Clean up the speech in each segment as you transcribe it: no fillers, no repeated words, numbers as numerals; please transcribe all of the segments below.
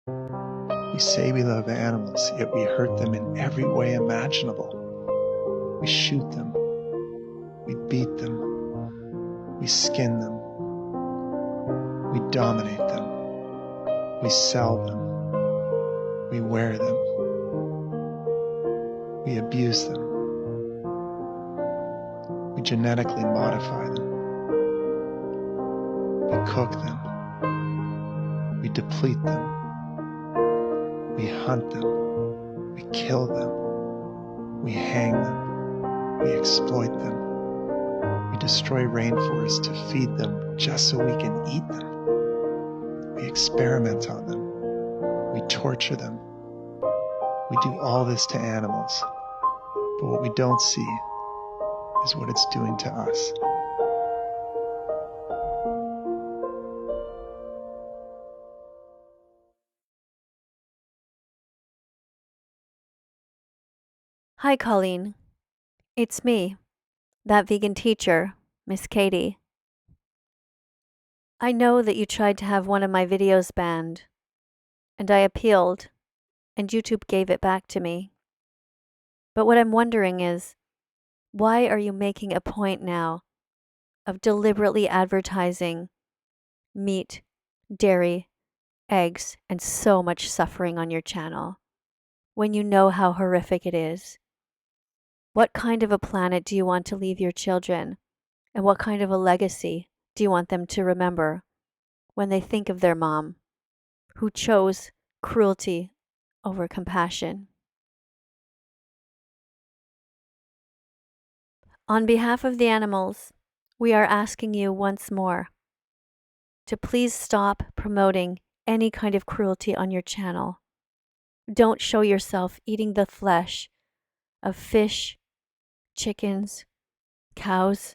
We say we love animals, yet we hurt them in every way imaginable. We shoot them. We beat them. We skin them. We dominate them. We sell them. We wear them. We abuse them. We genetically modify them. We cook them. We deplete them. We hunt them. We kill them. We hang them. We exploit them. We destroy rainforests to feed them just so we can eat them. We experiment on them. We torture them. We do all this to animals, but what we don't see is what it's doing to us. Hi, Colleen. It's me, that vegan teacher, Miss KADIE. I know that you tried to have one of my videos banned, and I appealed, and YouTube gave it back to me. But what I'm wondering is, why are you making a point now of deliberately advertising meat, dairy, eggs, and so much suffering on your channel, when you know how horrific it is? What kind of a planet do you want to leave your children? And what kind of a legacy do you want them to remember when they think of their mom, who chose cruelty over compassion? On behalf of the animals, we are asking you once more to please stop promoting any kind of cruelty on your channel. Don't show yourself eating the flesh of fish, chickens, cows,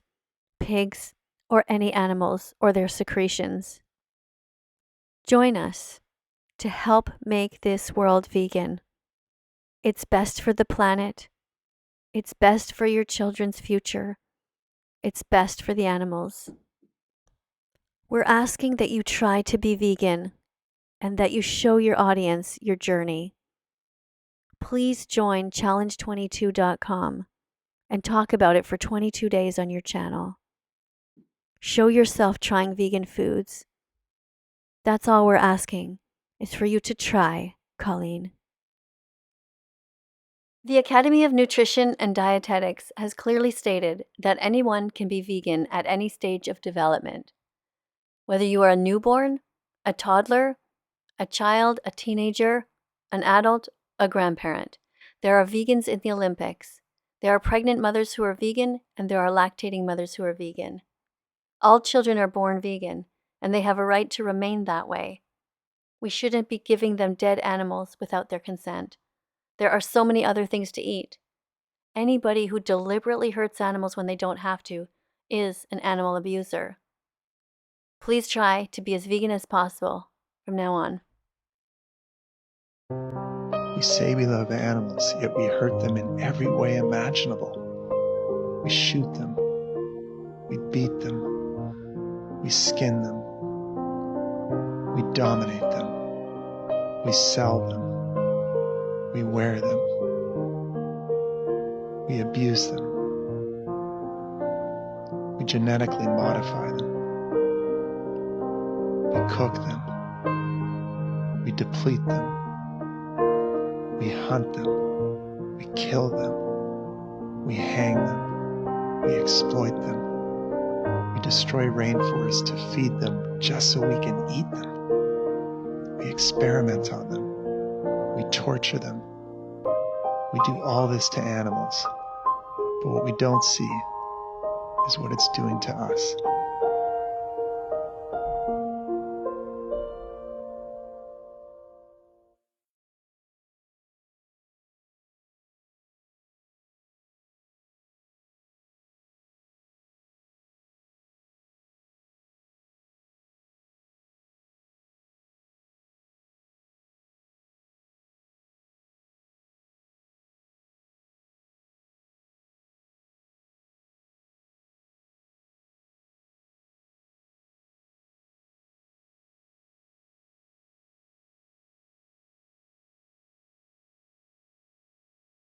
pigs, or any animals or their secretions. Join us to help make this world vegan. It's best for the planet. It's best for your children's future. It's best for the animals. We're asking that you try to be vegan and that you show your audience your journey. Please join challenge22.com and talk about it for 22 days on your channel. Show yourself trying vegan foods. That's all we're asking, is for you to try, Colleen. The Academy of Nutrition and Dietetics has clearly stated that anyone can be vegan at any stage of development. Whether you are a newborn, a toddler, a child, a teenager, an adult, a grandparent, there are vegans in the Olympics. There are pregnant mothers who are vegan, and there are lactating mothers who are vegan. All children are born vegan, and they have a right to remain that way. We shouldn't be giving them dead animals without their consent. There are so many other things to eat. Anybody who deliberately hurts animals when they don't have to is an animal abuser. Please try to be as vegan as possible from now on. We say we love animals, yet we hurt them in every way imaginable. We shoot them. We beat them. We skin them. We dominate them. We sell them. We wear them. We abuse them. We genetically modify them. We cook them. We deplete them. We hunt them. We kill them. We hang them. We exploit them. We destroy rainforests to feed them just so we can eat them. We experiment on them. We torture them. We do all this to animals, but what we don't see is what it's doing to us.